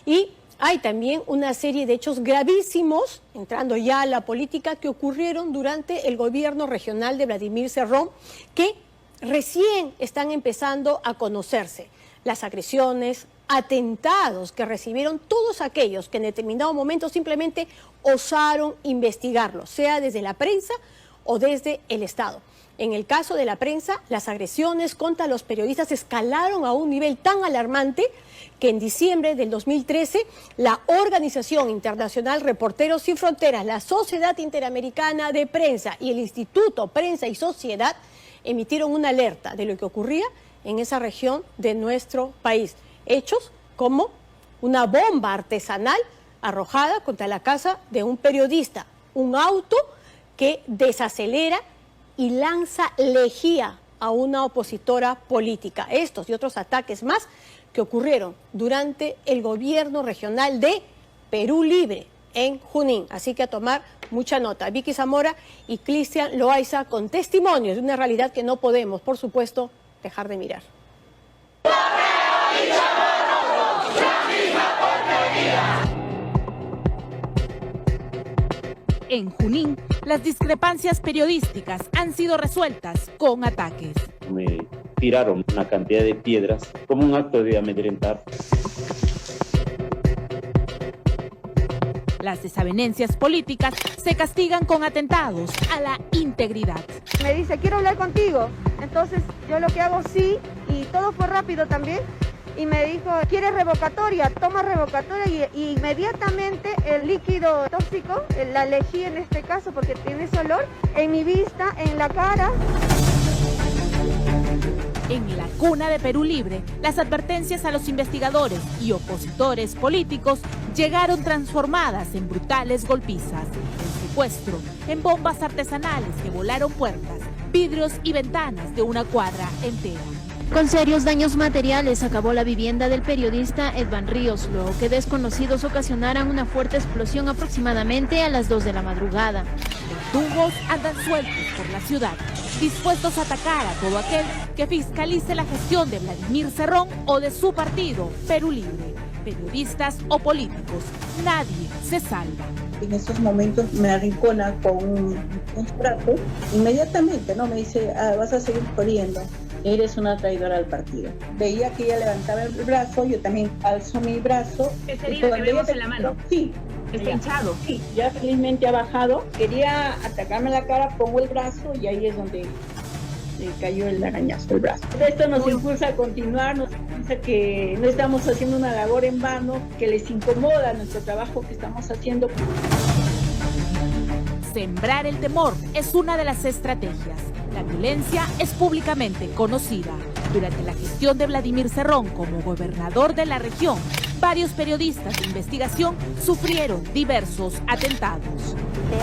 Y hay también una serie de hechos gravísimos, entrando ya a la política, que ocurrieron durante el gobierno regional de Vladimir Cerrón, que recién están empezando a conocerse. Las agresiones, atentados que recibieron todos aquellos que en determinado momento simplemente osaron investigarlo, sea desde la prensa o desde el Estado. En el caso de la prensa, las agresiones contra los periodistas escalaron a un nivel tan alarmante que en diciembre del 2013 la Organización Internacional Reporteros Sin Fronteras, la Sociedad Interamericana de Prensa y el Instituto Prensa y Sociedad emitieron una alerta de lo que ocurría en esa región de nuestro país. Hechos como una bomba artesanal arrojada contra la casa de un periodista, un auto que desacelera y lanza lejía a una opositora política. Estos y otros ataques más que ocurrieron durante el gobierno regional de Perú Libre en Junín. Así que a tomar mucha nota. Vicky Zamora y Cristian Loaiza con testimonios de una realidad que no podemos, por supuesto, dejar de mirar. En Junín, las discrepancias periodísticas han sido resueltas con ataques. Me tiraron una cantidad de piedras como un acto de amedrentar. Las desavenencias políticas se castigan con atentados a la integridad. Me dice, quiero hablar contigo. Entonces yo lo que hago sí, y todo fue rápido también. Y me dijo, ¿quieres revocatoria? Toma revocatoria y inmediatamente el líquido tóxico, la lejía en este caso porque tiene ese olor, en mi vista, en la cara. En la cuna de Perú Libre, las advertencias a los investigadores y opositores políticos llegaron transformadas en brutales golpizas, en secuestro, en bombas artesanales que volaron puertas, vidrios y ventanas de una cuadra entera. Con serios daños materiales acabó la vivienda del periodista Edvan Ríos, luego que desconocidos ocasionaran una fuerte explosión aproximadamente a las 2 de la madrugada. Verdugos andan sueltos por la ciudad, dispuestos a atacar a todo aquel que fiscalice la gestión de Vladimir Cerrón o de su partido, Perú Libre. Periodistas o políticos, nadie se salva. En estos momentos me arrincona con un trato, inmediatamente, ¿no? Me dice, vas a seguir corriendo, eres una traidora al partido. Veía que ella levantaba el brazo, yo también alzo mi brazo. ¿Esa herida que vemos en la mano? Sí. ¿Está hinchado? Sí, ya felizmente ha bajado. Quería atacarme la cara, pongo el brazo y ahí es donde le cayó el arañazo, el brazo. Esto nos impulsa a continuar, nos impulsa que no estamos haciendo una labor en vano, que les incomoda nuestro trabajo que estamos haciendo. Sembrar el temor es una de las estrategias. La violencia es públicamente conocida. Durante la gestión de Vladimir Cerrón como gobernador de la región, varios periodistas de investigación sufrieron diversos atentados.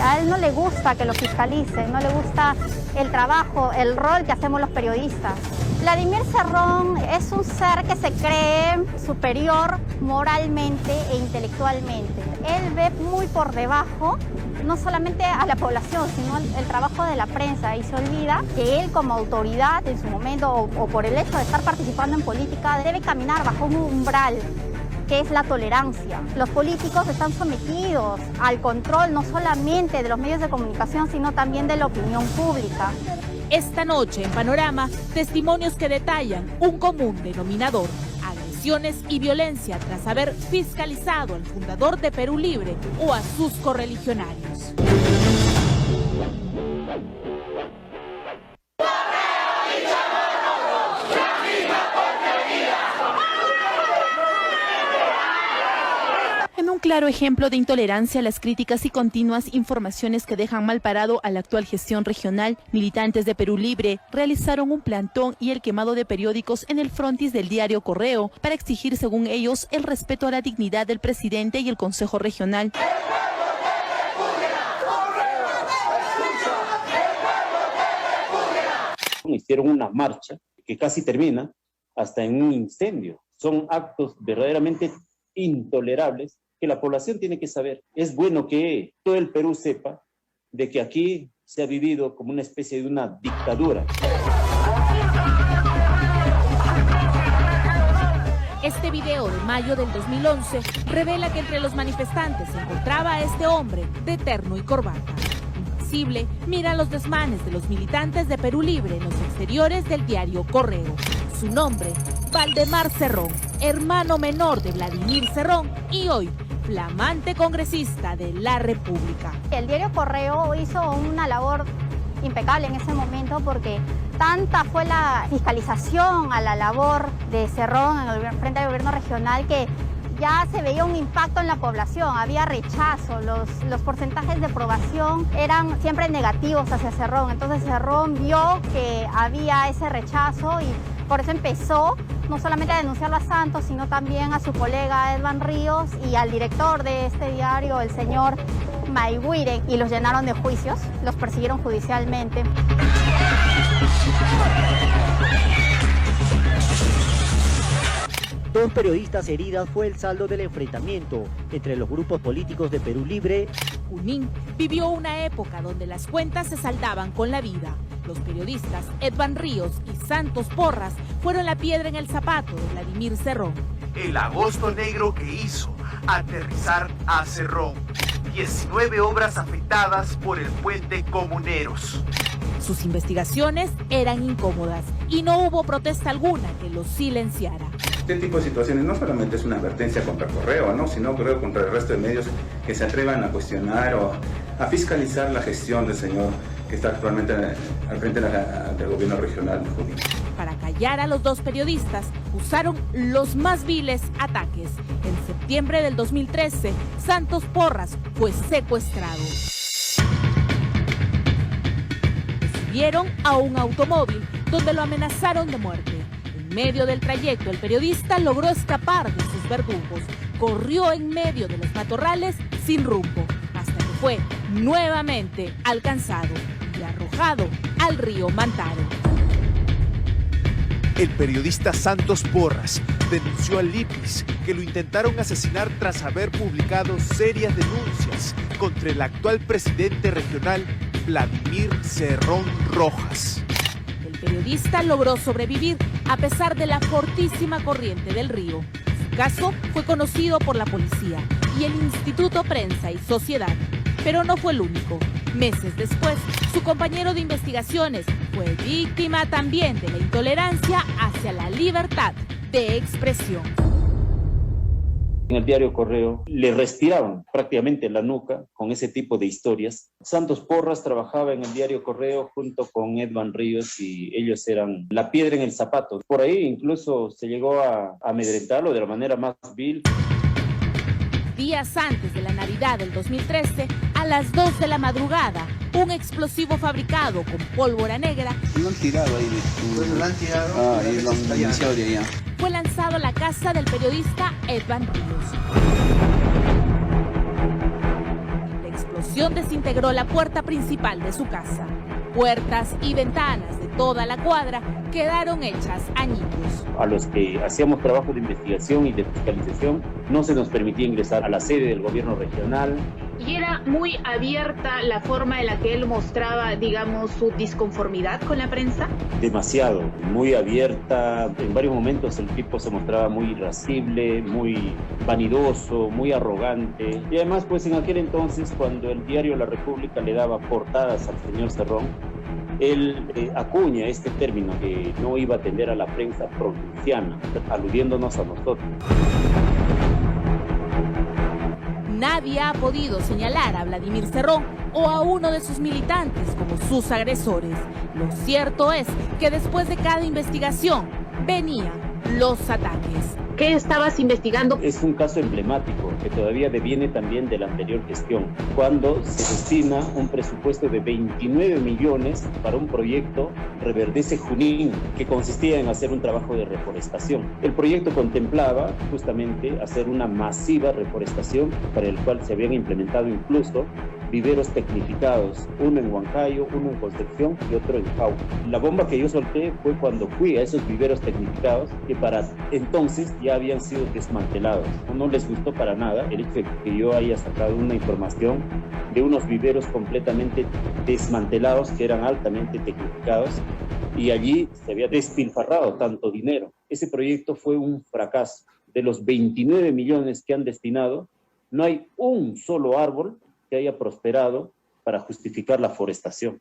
A él no le gusta que lo fiscalicen, no le gusta el trabajo, el rol que hacemos los periodistas. Vladimir Cerrón es un ser que se cree superior moralmente e intelectualmente. Él ve muy por debajo no solamente a la población, sino el trabajo de la prensa, y se olvida que él como autoridad en su momento o por el hecho de estar participando en política debe caminar bajo un umbral que es la tolerancia. Los políticos están sometidos al control no solamente de los medios de comunicación, sino también de la opinión pública. Esta noche en Panorama, testimonios que detallan un común denominador: agresiones y violencia tras haber fiscalizado al fundador de Perú Libre o a sus correligionarios. En un claro ejemplo de intolerancia a las críticas y continuas informaciones que dejan mal parado a la actual gestión regional, militantes de Perú Libre realizaron un plantón y el quemado de periódicos en el frontis del diario Correo para exigir, según ellos, el respeto a la dignidad del presidente y el Consejo Regional. Hicieron una marcha que casi termina hasta en un incendio. Son actos verdaderamente intolerables que la población tiene que saber. Es bueno que todo el Perú sepa de que aquí se ha vivido como una especie de una dictadura. Este video de mayo del 2011 revela que entre los manifestantes se encontraba a este hombre de terno y corbata. Invisible, mira los desmanes de los militantes de Perú Libre en los exteriores del diario Correo. Su nombre, Valdemar Cerrón, hermano menor de Vladimir Cerrón y hoy flamante congresista de la República. El diario Correo hizo una labor impecable en ese momento porque tanta fue la fiscalización a la labor de Cerrón frente al gobierno regional que ya se veía un impacto en la población, había rechazo, los porcentajes de aprobación eran siempre negativos hacia Cerrón. Entonces Cerrón vio que había ese rechazo y por eso empezó no solamente a denunciarlo a Santos, sino también a su colega Edvan Ríos y al director de este diario, el señor Mayhuire, y los llenaron de juicios, los persiguieron judicialmente. 2 periodistas heridas fue el saldo del enfrentamiento entre los grupos políticos de Perú Libre. Junín vivió una época donde las cuentas se saldaban con la vida. Los periodistas Edvan Ríos y Santos Porras fueron la piedra en el zapato de Vladimir Cerrón. El agosto negro que hizo aterrizar a Cerrón. 19 obras afectadas por el puente Comuneros. Sus investigaciones eran incómodas y no hubo protesta alguna que los silenciara. Este tipo de situaciones no solamente es una advertencia contra Correo, ¿no? Sino creo contra el resto de medios que se atrevan a cuestionar o a fiscalizar la gestión del señor que está actualmente al frente del gobierno regional. Para callar a los 2 periodistas, usaron los más viles ataques. En septiembre del 2013, Santos Porras fue secuestrado. Subieron a un automóvil donde lo amenazaron de muerte. En medio del trayecto, el periodista logró escapar de sus verdugos. Corrió en medio de los matorrales sin rumbo, hasta que fue nuevamente alcanzado y arrojado al río Mantaro. El periodista Santos Porras denunció al IPIS que lo intentaron asesinar tras haber publicado serias denuncias contra el actual presidente regional Vladimir Cerrón Rojas. El periodista logró sobrevivir a pesar de la fortísima corriente del río. Su caso fue conocido por la policía y el Instituto Prensa y Sociedad, pero no fue el único. Meses después, su compañero de investigaciones fue víctima también de la intolerancia hacia la libertad de expresión. En el diario Correo le respiraban prácticamente la nuca con ese tipo de historias. Santos Porras trabajaba en el diario Correo junto con Edvan Ríos y ellos eran la piedra en el zapato. Por ahí incluso se llegó a amedrentarlo de la manera más vil. Días antes de la Navidad del 2013, a las 2 de la madrugada, un explosivo fabricado con pólvora negra lo han tirado ahí. ¿Lo han tirado? Ah, y lo han iniciado de allá. Fue lanzado a la casa del periodista Edvan Ríos. La explosión desintegró la puerta principal de su casa. Puertas y ventanas de toda la cuadra quedaron hechas añicos. A los que hacíamos trabajo de investigación y de fiscalización no se nos permitía ingresar a la sede del gobierno regional. Y era muy abierta la forma en la que él mostraba, digamos, su disconformidad con la prensa. Demasiado, muy abierta. En varios momentos el tipo se mostraba muy irascible, muy vanidoso, muy arrogante. Y además, pues en aquel entonces, cuando el diario La República le daba portadas al señor Cerrón, él acuña este término que no iba a atender a la prensa provinciana, aludiéndonos a nosotros. Nadie ha podido señalar a Vladimir Cerrón o a uno de sus militantes como sus agresores. Lo cierto es que después de cada investigación venían los ataques. ¿Qué estabas investigando? Es un caso emblemático que todavía deviene también de la anterior gestión, cuando se destina un presupuesto de 29 millones para un proyecto Reverdece Junín, que consistía en hacer un trabajo de reforestación. El proyecto contemplaba justamente hacer una masiva reforestación para el cual se habían implementado incluso viveros tecnificados, uno en Huancayo, uno en Concepción y otro en Jauja. La bomba que yo solté fue cuando fui a esos viveros tecnificados que para entonces ya habían sido desmantelados. No les gustó para nada el hecho de que yo haya sacado una información de unos viveros completamente desmantelados que eran altamente tecnificados y allí se había despilfarrado tanto dinero. ese proyecto fue un fracaso. De los 29 millones que han destinado, no hay un solo árbol que haya prosperado para justificar la forestación.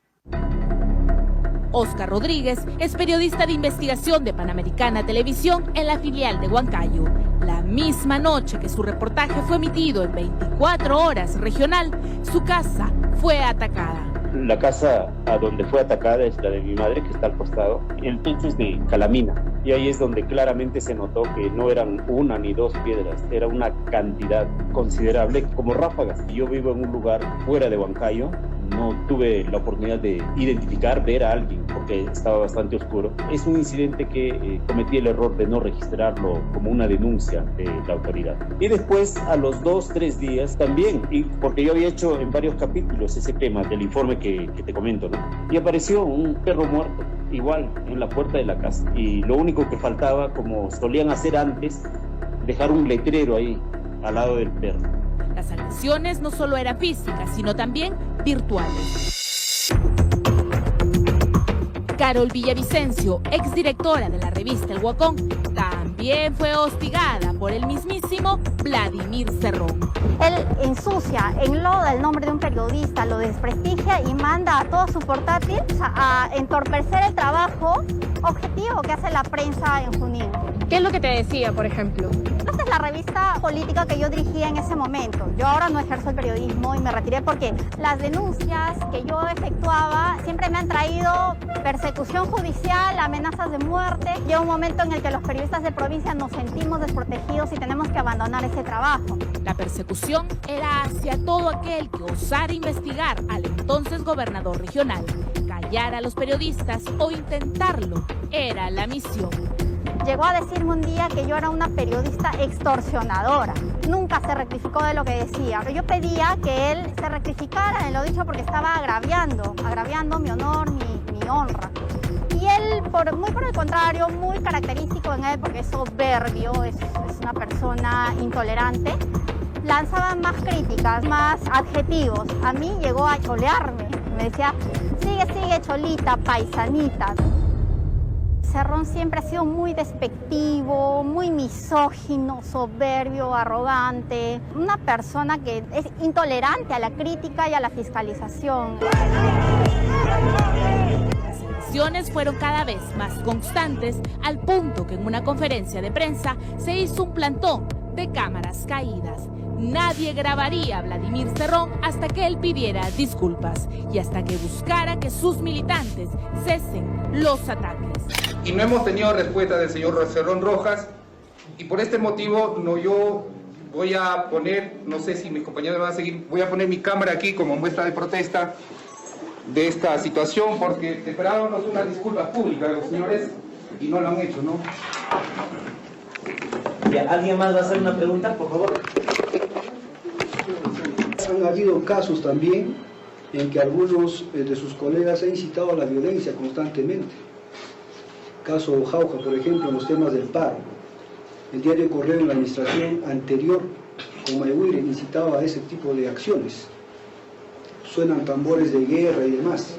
Oscar Rodríguez es periodista de investigación de Panamericana Televisión en la filial de Huancayo. La misma noche que su reportaje fue emitido en 24 horas regional, su casa fue atacada. La casa a donde fue atacada es la de mi madre, que está al costado. El techo es de calamina y ahí es donde claramente se notó que no eran una ni dos piedras, era una cantidad considerable como ráfagas. Yo vivo en un lugar fuera de Huancayo, no tuve la oportunidad de identificar, ver a alguien porque estaba bastante oscuro. Es un incidente que cometí el error de no registrarlo como una denuncia de la autoridad. Y después, a los 2-3 días también, y porque yo había hecho en varios capítulos ese tema del informe que te comento, ¿no? Y apareció un perro muerto, igual, en la puerta de la casa. Y lo único que faltaba, como solían hacer antes, dejar un letrero ahí, al lado del perro. Las agresiones no solo eran físicas, sino también virtuales. Carol Villavicencio, exdirectora de la revista El Huacón, también fue hostigada por el mismísimo Vladimir Cerrón. Él ensucia, enloda el nombre de un periodista, lo desprestigia y manda a todo su portátil a entorpecer el trabajo objetivo que hace la prensa en Junín. ¿Qué es lo que te decía, por ejemplo? Esta es la revista política que yo dirigía en ese momento. Yo ahora no ejerzo el periodismo y me retiré porque las denuncias que yo efectuaba siempre me han traído persecución judicial, amenazas de muerte. Llega un momento en el que los periodistas de provincia nos sentimos desprotegidos y tenemos que abandonar ese trabajo. La persecución era hacia todo aquel que osara investigar al entonces gobernador regional. Callar a los periodistas o intentarlo era la misión. Llegó a decirme un día que yo era una periodista extorsionadora. Nunca se rectificó de lo que decía. Yo pedía que él se rectificara en lo dicho porque estaba agraviando mi honor, mi honra. Y él, muy por el contrario, muy característico en él porque es soberbio, es una persona intolerante, lanzaba más críticas, más adjetivos. A mí llegó a cholearme. Me decía, sigue cholita, paisanita. Cerrón siempre ha sido muy despectivo, muy misógino, soberbio, arrogante. Una persona que es intolerante a la crítica y a la fiscalización. Las agresiones fueron cada vez más constantes, al punto que en una conferencia de prensa se hizo un plantón de cámaras caídas. Nadie grabaría a Vladimir Cerrón hasta que él pidiera disculpas y hasta que buscara que sus militantes cesen los ataques. Y no hemos tenido respuesta del señor Cerrón Rojas, y por este motivo yo voy a poner, no sé si mis compañeros me van a seguir, voy a poner mi cámara aquí como muestra de protesta de esta situación, porque esperábamos una disculpa pública de los señores y no lo han hecho, ¿no? ¿Alguien más va a hacer una pregunta, por favor? Han habido casos también en que algunos de sus colegas han incitado a la violencia constantemente. Caso Jauja, por ejemplo, en los temas del paro. El diario Correo en la administración anterior, con Mayhuire, incitaba a ese tipo de acciones. Suenan tambores de guerra y demás.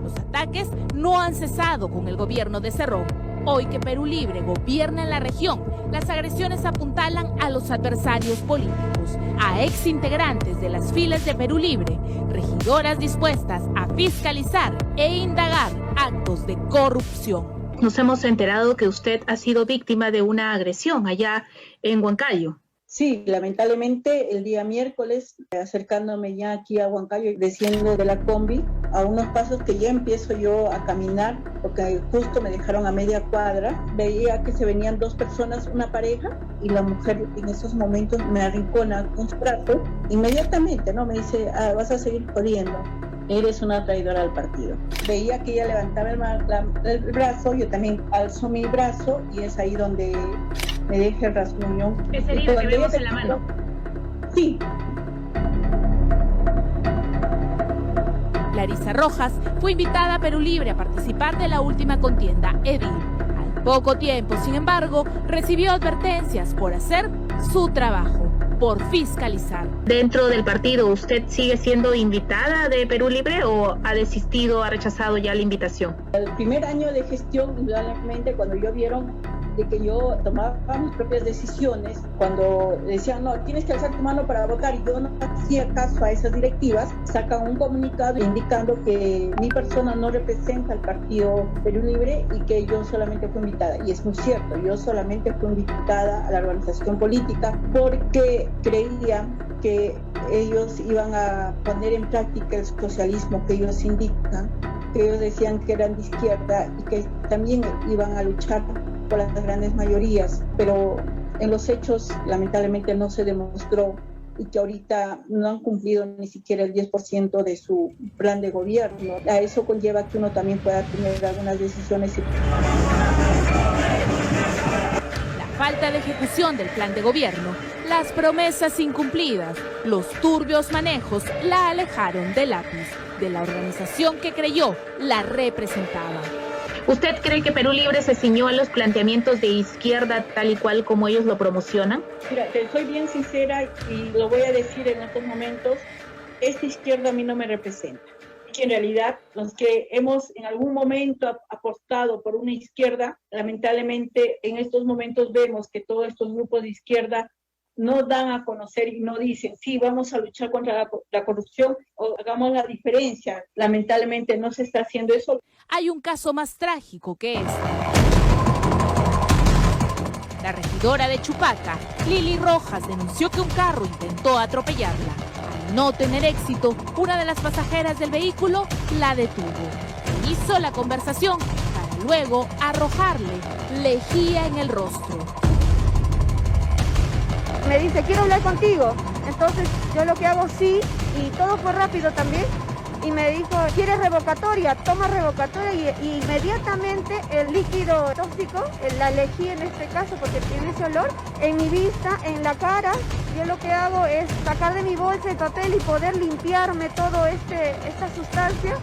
Los ataques no han cesado con el gobierno de Cerrón. Hoy que Perú Libre gobierna en la región, las agresiones apuntalan a los adversarios políticos, a exintegrantes de las filas de Perú Libre, regidoras dispuestas a fiscalizar e indagar actos de corrupción. Nos hemos enterado que usted ha sido víctima de una agresión allá en Huancayo. Sí, lamentablemente el día miércoles, acercándome ya aquí a Huancayo, desciendo de la combi, a unos pasos que ya empiezo yo a caminar, porque justo me dejaron a media cuadra, veía que se venían dos personas, una pareja, y la mujer en esos momentos me arrincona con su brazo, inmediatamente, ¿no? Me dice, vas a seguir jodiendo, eres una traidora al partido. Veía que ella levantaba el brazo, yo también alzo mi brazo, y es ahí donde me deja el rasguño. ¿Esa herida que vemos en la mano? Sí. Larisa Rojas fue invitada a Perú Libre a participar de la última contienda edil. Al poco tiempo, sin embargo, recibió advertencias por hacer su trabajo. por fiscalizar. Dentro del partido, ¿usted sigue siendo invitada de Perú Libre o ha desistido, ha rechazado ya la invitación? El primer año de gestión, indudablemente, cuando yo vieron de que yo tomaba mis propias decisiones, cuando decían, no, tienes que alzar tu mano para votar, y yo no hacía caso a esas directivas, sacan un comunicado indicando que mi persona no representa al partido Perú Libre y que yo solamente fui invitada. Y es muy cierto, yo solamente fui invitada a la organización política porque creía que ellos iban a poner en práctica el socialismo que ellos indican, que ellos decían que eran de izquierda y que también iban a luchar por las grandes mayorías, pero en los hechos lamentablemente no se demostró y que ahorita no han cumplido ni siquiera el 10% de su plan de gobierno. A eso conlleva que uno también pueda tener algunas decisiones. La falta de ejecución del plan de gobierno, las promesas incumplidas, los turbios manejos la alejaron del lápiz, de la organización que creyó la representaba. ¿Usted cree que Perú Libre se ciñó a los planteamientos de izquierda tal y cual como ellos lo promocionan? Mira, te soy bien sincera y lo voy a decir en estos momentos, esta izquierda a mí no me representa. Que en realidad los que hemos en algún momento apostado por una izquierda, lamentablemente en estos momentos vemos que todos estos grupos de izquierda no dan a conocer y no dicen, sí, vamos a luchar contra la corrupción o hagamos la diferencia. Lamentablemente no se está haciendo eso. Hay un caso más trágico que este. La regidora de Chupaca, Lili Rojas, denunció que un carro intentó atropellarla. Al no tener éxito, una de las pasajeras del vehículo la detuvo. Hizo la conversación para luego arrojarle lejía en el rostro. Me dice, quiero hablar contigo. Entonces yo lo que hago sí, y todo fue rápido también. Y me dijo, ¿quieres revocatoria? Toma revocatoria, y inmediatamente el líquido tóxico, la lejía en este caso, porque tiene ese olor, en mi vista, en la cara, yo lo que hago es sacar de mi bolsa el papel y poder limpiarme todo esta sustancia.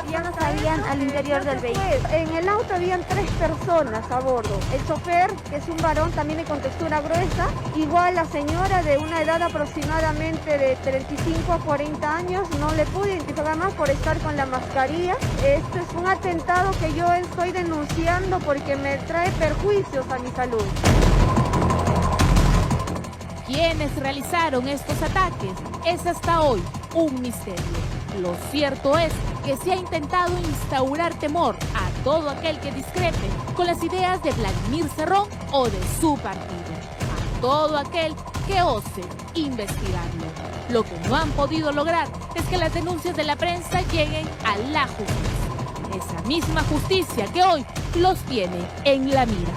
Ya no salían al interior del vehículo. En el auto habían 3 personas a bordo. El chofer, que es un varón también con textura gruesa, igual la señora de una edad aproximadamente de 35 a 40 años, no le pude identificar más por estar con la mascarilla. Esto es un atentado que yo estoy denunciando porque me trae perjuicios a mi salud. ¿Quiénes realizaron estos ataques? Es hasta hoy un misterio. Lo cierto es que se ha intentado instaurar temor a todo aquel que discrepe con las ideas de Vladimir Cerrón o de su partido, a todo aquel que ose investigarlo. Lo que no han podido lograr es que las denuncias de la prensa lleguen a la justicia, esa misma justicia que hoy los tiene en la mira.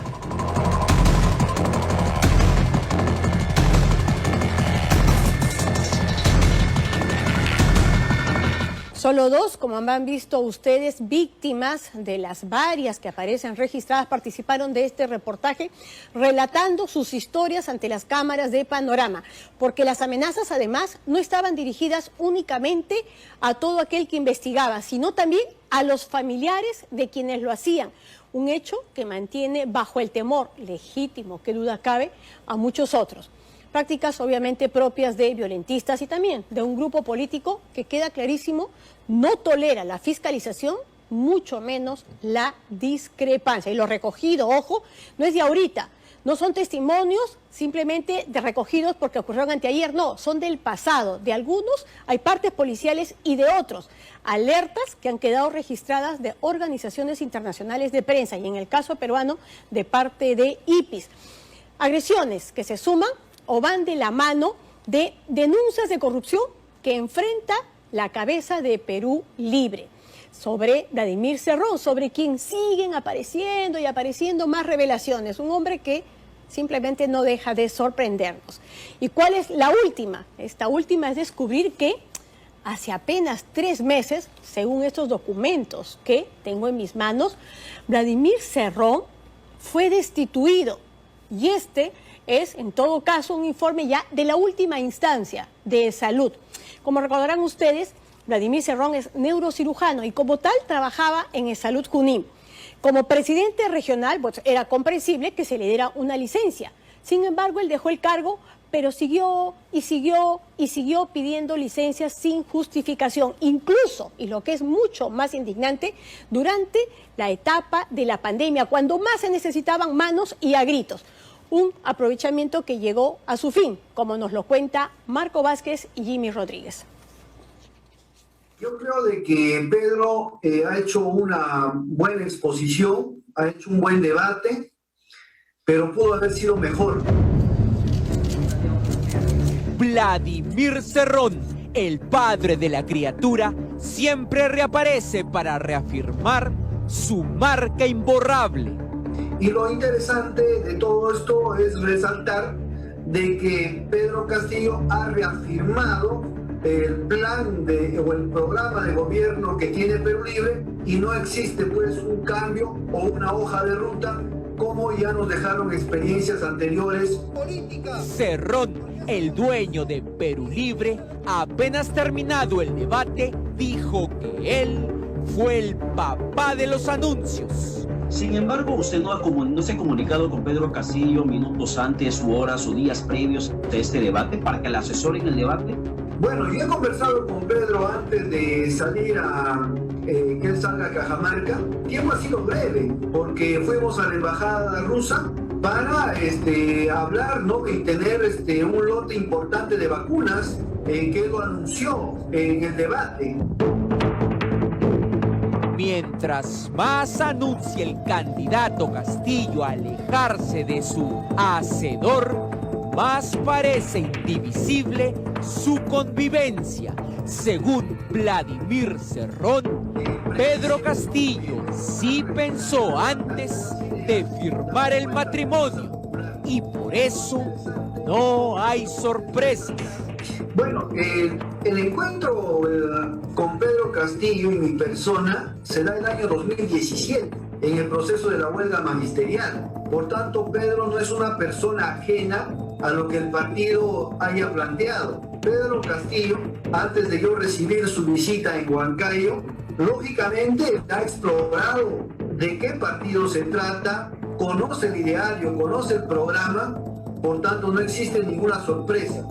Solo 2, como han visto ustedes, víctimas de las varias que aparecen registradas, participaron de este reportaje relatando sus historias ante las cámaras de Panorama, porque las amenazas además no estaban dirigidas únicamente a todo aquel que investigaba, sino también a los familiares de quienes lo hacían. Un hecho que mantiene bajo el temor legítimo, que duda cabe, a muchos otros. Prácticas obviamente propias de violentistas y también de un grupo político que queda clarísimo no tolera la fiscalización, mucho menos la discrepancia. Y lo recogido, ojo, no es de ahorita, no son testimonios simplemente de recogidos porque ocurrieron anteayer, no, son del pasado. De algunos hay partes policiales y de otros. Alertas que han quedado registradas de organizaciones internacionales de prensa y en el caso peruano de parte de IPIS. Agresiones que se suman o van de la mano de denuncias de corrupción que enfrenta la cabeza de Perú Libre sobre Vladimir Cerrón, sobre quien siguen apareciendo y apareciendo más revelaciones. Un hombre que simplemente no deja de sorprendernos. ¿Y cuál es la última? Esta última es descubrir que hace apenas 3 meses, según estos documentos que tengo en mis manos, Vladimir Cerrón fue destituido. Y este es, en todo caso, un informe ya de la última instancia de salud. Como recordarán ustedes, Vladimir Cerrón es neurocirujano y como tal trabajaba en Salud Junín. Como presidente regional, pues era comprensible que se le diera una licencia. Sin embargo, él dejó el cargo pero siguió y siguió y siguió pidiendo licencias sin justificación, incluso, y lo que es mucho más indignante, durante la etapa de la pandemia, cuando más se necesitaban manos y a gritos. Un aprovechamiento que llegó a su fin, como nos lo cuenta Marco Vázquez y Jimmy Rodríguez. Yo creo de que Pedro ha hecho una buena exposición, ha hecho un buen debate, pero pudo haber sido mejor. Vladimir Cerrón, el padre de la criatura, siempre reaparece para reafirmar su marca imborrable. Y lo interesante de todo esto es resaltar de que Pedro Castillo ha reafirmado el plan o el programa de gobierno que tiene Perú Libre y no existe pues un cambio o una hoja de ruta como ya nos dejaron experiencias anteriores. Cerrón, el dueño de Perú Libre, apenas terminado el debate, dijo que él fue el papá de los anuncios. Sin embargo, usted no se ha comunicado con Pedro Castillo minutos antes u horas o días previos de este debate para que le asesoren el debate. Bueno, yo he conversado con Pedro antes de salir que él salga a Cajamarca. El tiempo ha sido breve, porque fuimos a la embajada rusa para hablar, ¿no? Y tener un lote importante de vacunas que él lo anunció en el debate. Mientras más anuncia el candidato Castillo alejarse de su hacedor, más parece indivisible su convivencia. Según Vladimir Cerrón, Pedro Castillo sí pensó antes de firmar el matrimonio y por eso no hay sorpresas. Bueno, el encuentro con Pedro Castillo y mi persona se da en el año 2017, en el proceso de la huelga magisterial. Por tanto, Pedro no es una persona ajena a lo que el partido haya planteado. Pedro Castillo, antes de yo recibir su visita en Huancayo, lógicamente ha explorado de qué partido se trata, conoce el ideario, conoce el programa, por tanto no existe ninguna sorpresa.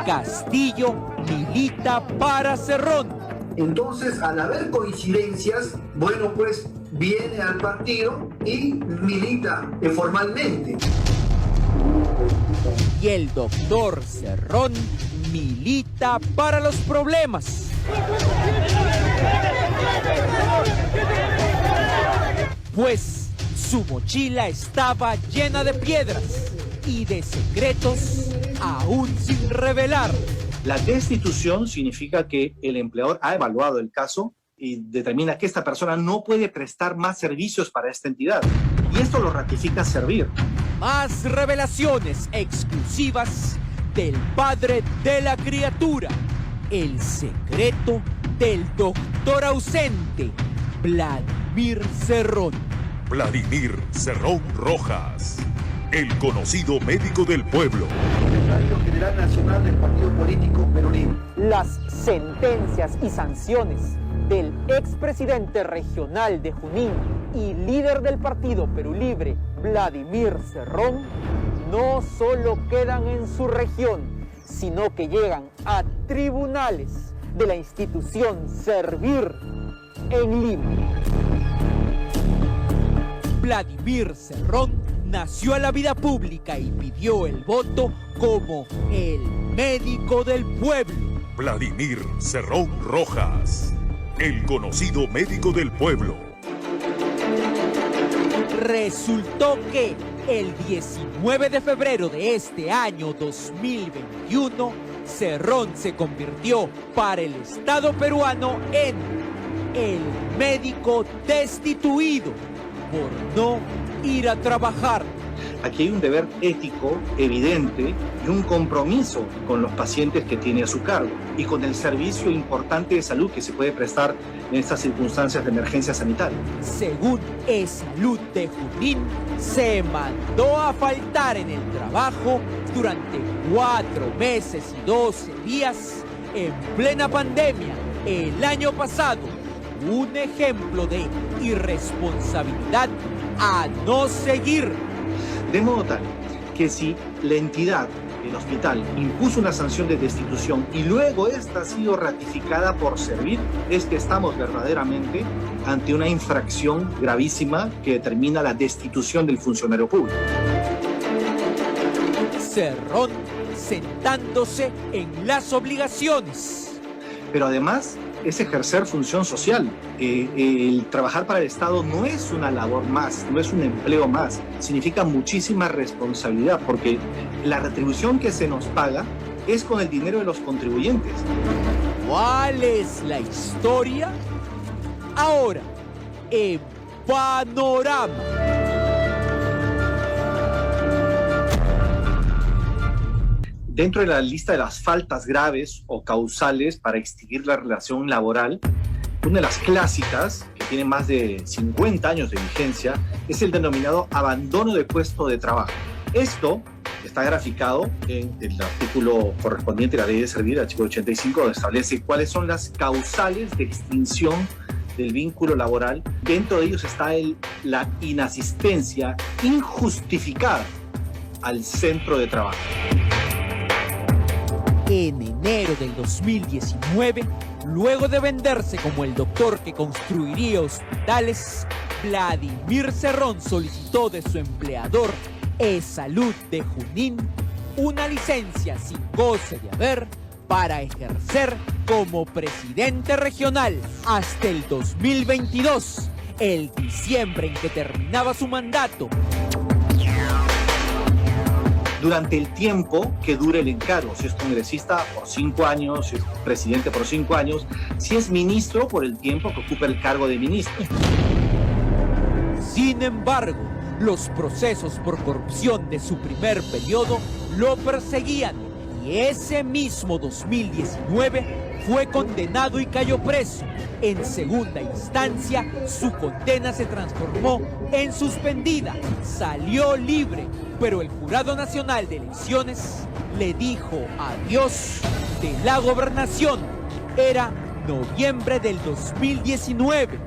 Castillo milita para Cerrón. Entonces, al haber coincidencias, bueno, pues viene al partido y milita formalmente. Y el doctor Cerrón milita para los problemas. Pues su mochila estaba llena de piedras y de secretos aún sin revelar. La destitución significa que el empleador ha evaluado el caso y determina que esta persona no puede prestar más servicios para esta entidad. Y esto lo ratifica Servir. Más revelaciones exclusivas del padre de la criatura. El secreto del doctor ausente, Vladimir Cerrón. Vladimir Cerrón Rojas, el conocido médico del pueblo. Secretario General Nacional del Partido Político Perú Libre. Las sentencias y sanciones del expresidente regional de Junín y líder del partido Perú Libre, Vladimir Cerrón, no solo quedan en su región, sino que llegan a tribunales de la institución Servir en Lima. Vladimir Cerrón nació a la vida pública y pidió el voto como el médico del pueblo. Vladimir Cerrón Rojas, el conocido médico del pueblo. Resultó que el 19 de febrero de este año 2021, Cerrón se convirtió para el Estado peruano en el médico destituido por no ir a trabajar. Aquí hay un deber ético evidente y un compromiso con los pacientes que tiene a su cargo y con el servicio importante de salud que se puede prestar en estas circunstancias de emergencia sanitaria. Según E-Salud de Junín, se mandó a faltar en el trabajo durante 4 meses y 12 días en plena pandemia el año pasado. Un ejemplo de irresponsabilidad a no seguir. De modo tal que si la entidad del hospital impuso una sanción de destitución y luego esta ha sido ratificada por servir, es que estamos verdaderamente ante una infracción gravísima que determina la destitución del funcionario público. Cerrón sentándose en las obligaciones. Pero además es ejercer función social. El trabajar para el Estado no es una labor más, no es un empleo más. Significa muchísima responsabilidad porque la retribución que se nos paga es con el dinero de los contribuyentes. ¿Cuál es la historia? Ahora, en Panorama. Dentro de la lista de las faltas graves o causales para extinguir la relación laboral, una de las clásicas, que tiene más de 50 años de vigencia, es el denominado abandono de puesto de trabajo. Esto está graficado en el artículo correspondiente a la Ley de Servir, el artículo 85, donde establece cuáles son las causales de extinción del vínculo laboral. Dentro de ellos está la inasistencia injustificada al centro de trabajo. En enero del 2019, luego de venderse como el doctor que construiría hospitales, Vladimir Cerrón solicitó de su empleador E-Salud de Junín una licencia sin goce de haber para ejercer como presidente regional hasta el 2022, el diciembre en que terminaba su mandato. Durante el tiempo que dure el encargo, si es congresista por 5 años, si es presidente por 5 años, si es ministro por el tiempo que ocupa el cargo de ministro. Sin embargo, los procesos por corrupción de su primer periodo lo perseguían y ese mismo 2019 fue condenado y cayó preso. En segunda instancia, su condena se transformó en suspendida. Salió libre, pero el Jurado Nacional de Elecciones le dijo adiós de la gobernación. Era noviembre del 2019.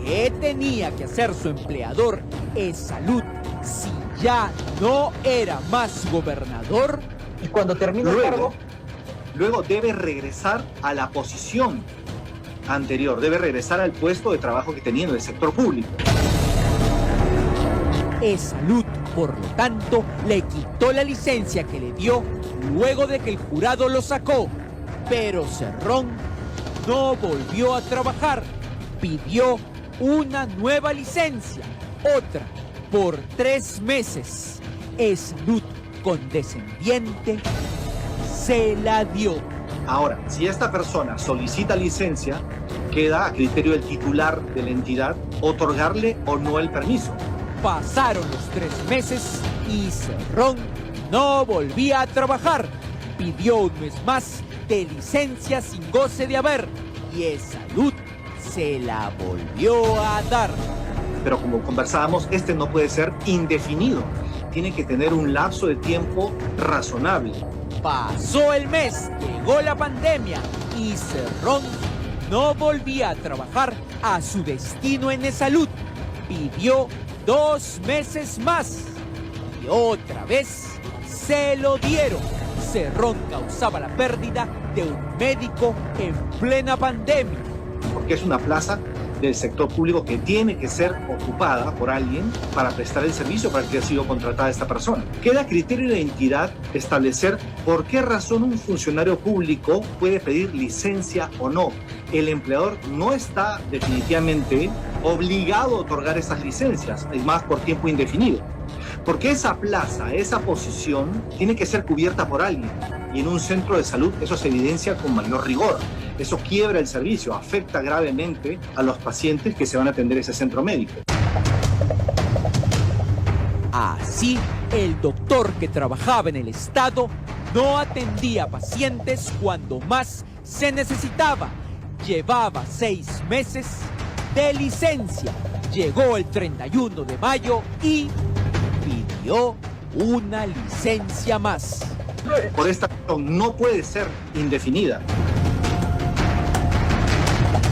¿Qué tenía que hacer su empleador E-Salud si ya no era más gobernador? Y cuando termina el cargo, luego debe regresar a la posición anterior, debe regresar al puesto de trabajo que tenía en el sector público. E-Salud, por lo tanto, le quitó la licencia que le dio luego de que el jurado lo sacó. Pero Cerrón no volvió a trabajar. Pidió una nueva licencia, otra por 3 meses. E-Salud, condescendiente, se la dio. Ahora, si esta persona solicita licencia, queda a criterio del titular de la entidad otorgarle o no el permiso. Pasaron los 3 meses y Cerrón no volvía a trabajar. Pidió un mes más de licencia sin goce de haber y E-Salud se la volvió a dar. Pero como conversábamos, este no puede ser indefinido. Tiene que tener un lapso de tiempo razonable. Pasó el mes, llegó la pandemia y Cerrón no volvía a trabajar a su destino en E-Salud. Pidió 2 meses más y otra vez se lo dieron. Cerrón causaba la pérdida de un médico en plena pandemia. Porque es una plaza del sector público que tiene que ser ocupada por alguien para prestar el servicio para el que ha sido contratada esta persona. Queda a criterio de la entidad establecer por qué razón un funcionario público puede pedir licencia o no. El empleador no está definitivamente obligado a otorgar esas licencias, es más por tiempo indefinido. Porque esa plaza, esa posición, tiene que ser cubierta por alguien. Y en un centro de salud eso se evidencia con mayor rigor. Eso quiebra el servicio, afecta gravemente a los pacientes que se van a atender a ese centro médico. Así, el doctor que trabajaba en el Estado no atendía pacientes cuando más se necesitaba. Llevaba 6 meses de licencia. Llegó el 31 de mayo y pidió una licencia más. Por esta razón no puede ser indefinida.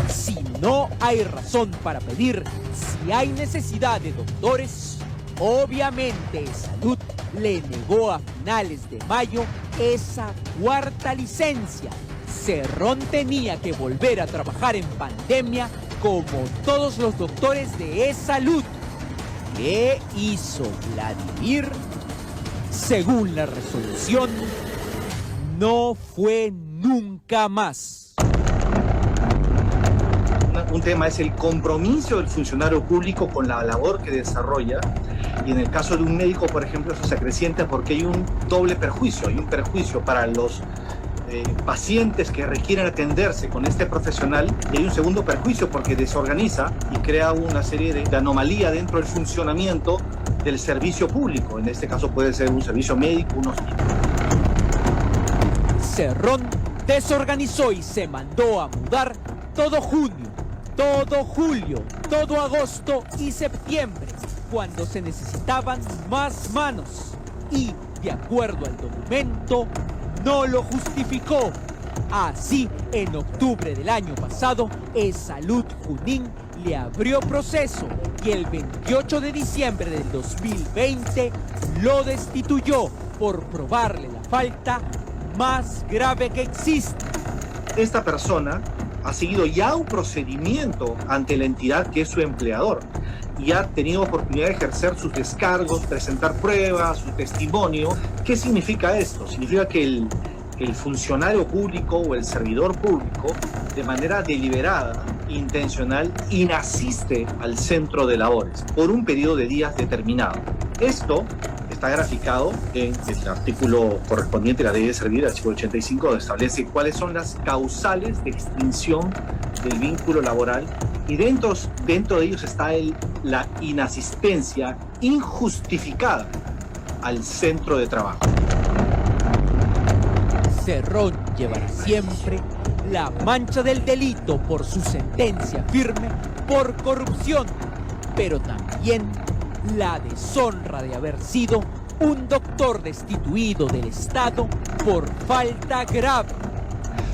Si no hay razón para pedir, si hay necesidad de doctores, obviamente Salud le negó a finales de mayo esa cuarta licencia. Cerrón tenía que volver a trabajar en pandemia como todos los doctores de E-Salud. ¿Qué hizo Vladimir? Según la resolución, no fue nunca más. Un tema es el compromiso del funcionario público con la labor que desarrolla, y en el caso de un médico, por ejemplo, eso se acrecienta porque hay un doble perjuicio. Hay un perjuicio para los pacientes que requieren atenderse con este profesional, y hay un segundo perjuicio porque desorganiza y crea una serie de anomalía dentro del funcionamiento del servicio público. En este caso puede ser un servicio médico, un hospital. Cerrón desorganizó y se mandó a mudar todo junio, todo julio, todo agosto y septiembre, cuando se necesitaban más manos. Y, de acuerdo al documento, no lo justificó. Así, en octubre del año pasado, E-Salud Junín le abrió proceso y el 28 de diciembre del 2020 lo destituyó por probarle la falta más grave que existe. Esta persona ha seguido ya un procedimiento ante la entidad que es su empleador y ha tenido oportunidad de ejercer sus descargos, presentar pruebas, su testimonio. ¿Qué significa esto? Significa que el funcionario público o el servidor público, de manera deliberada, intencional, inasiste al centro de labores por un periodo de días determinado. Esto está graficado en el artículo correspondiente a la ley de servir, el artículo 85, donde establece cuáles son las causales de extinción del vínculo laboral, y dentro de ellos está la inasistencia injustificada al centro de trabajo. Cerrón llevará siempre la mancha del delito por su sentencia firme por corrupción, pero también la deshonra de haber sido un doctor destituido del Estado por falta grave.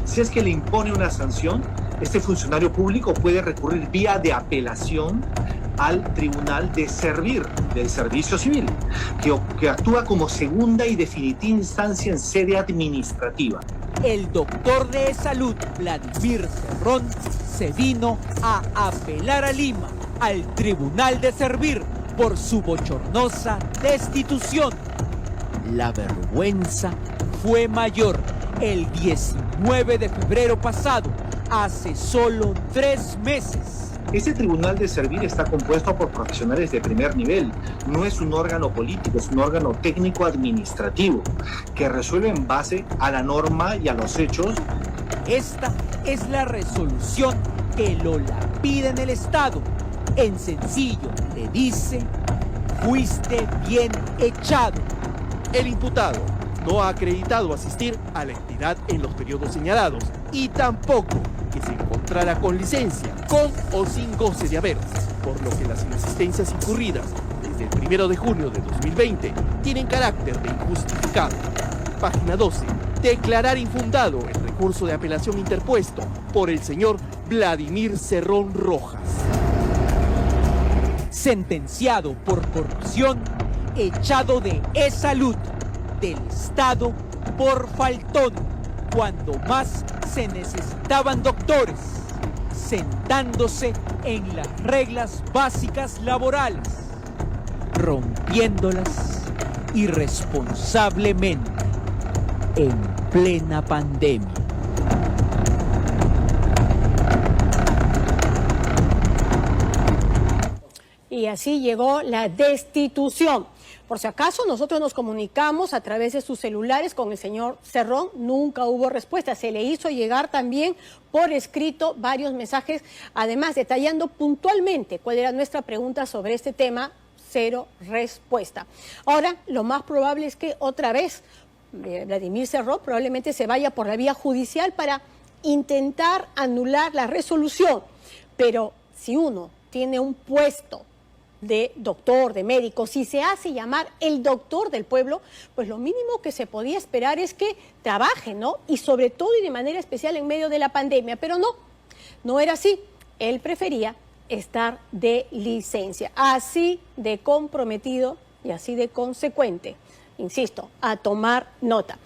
Si es que le impone una sanción, este funcionario público puede recurrir vía de apelación al Tribunal de Servir del Servicio Civil, que actúa como segunda y definitiva instancia en sede administrativa. El doctor de E-Salud, Vladimir Cerrón, se vino a apelar a Lima, al Tribunal de Servir, por su bochornosa destitución. La vergüenza fue mayor el 19 de febrero pasado, hace solo 3 meses. Ese Tribunal de Servir está compuesto por profesionales de primer nivel. No es un órgano político, es un órgano técnico-administrativo que resuelve en base a la norma y a los hechos. Esta es la resolución que lo lapida en el Estado. En sencillo, le dice: fuiste bien echado. El imputado no ha acreditado asistir a la entidad en los periodos señalados y tampoco que se encontrara con licencia, con o sin goce de haberes, por lo que las inasistencias incurridas desde el 1 de junio de 2020 tienen carácter de injustificado. Página 12. Declarar infundado el recurso de apelación interpuesto por el señor Vladimir Cerrón Rojas. Sentenciado por corrupción, echado de E-Salud, del Estado por faltón, cuando más se necesitaban doctores, sentándose en las reglas básicas laborales, rompiéndolas irresponsablemente en plena pandemia. Y así llegó la destitución. Por si acaso, nosotros nos comunicamos a través de sus celulares con el señor Cerrón. Nunca hubo respuesta. Se le hizo llegar también por escrito varios mensajes, además detallando puntualmente cuál era nuestra pregunta sobre este tema. Cero respuesta. Ahora, lo más probable es que otra vez Vladimir Cerrón probablemente se vaya por la vía judicial para intentar anular la resolución. Pero si uno tiene un puesto de doctor, de médico, si se hace llamar el doctor del pueblo, pues lo mínimo que se podía esperar es que trabaje, ¿no? Y sobre todo y de manera especial en medio de la pandemia, pero no era así. Él prefería estar de licencia, así de comprometido y así de consecuente. insisto, a tomar nota.